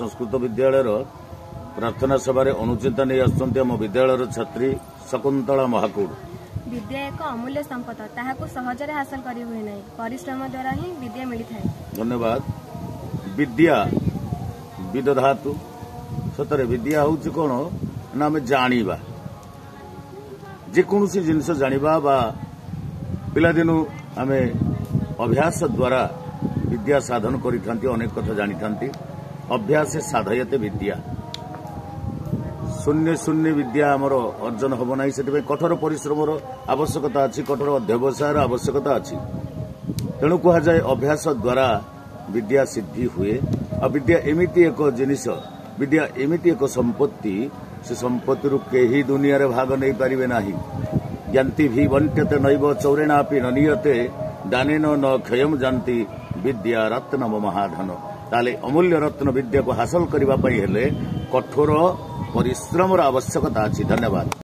संस्कृत विद्यालय प्रार्थना सभा अनुचिंता नहीं आम विद्यालय छात्री शकुंतला महाकूड़। विद्या एक अमूल्य संपद ताहाकु सहजरे हासिल करी हुए नहीं, परिश्रम द्वारा ही विद्या मिलता है। धन्यवाद। विद्या विदधातु सतरे विद्या हूँ कौन ना आम जाना जेकोसी जिनस जाना बा पिलादिनु आम अभ्यास द्वारा विद्या साधन करी अनेक कथा जानी था। अभ्यास साधयते विद्या शून्य शून्य विद्या आमर अर्जन हम ना से कठोर परिश्रम आवश्यकता अच्छी, कठोर अध्यवसायर आवश्यकता अच्छी। तेणु कहुए अभ्यास द्वारा विद्या सिद्धि हुए। आ विद्या एमिति एक जिनिस, विद्या एमिति एक संपत्ति, से संपत्ति कहीं दुनिया रे भाग नहीं पारे ना। ज्ञाति भी बंट्यते नैव चौरेणापि न नियते दानेन न क्षयम जानती विद्या रत्नम महाधन। ताले अमूल्य रत्न विद्या को हासिल करने कठोर परिश्रम आवश्यकता अच्छी। धन्यवाद।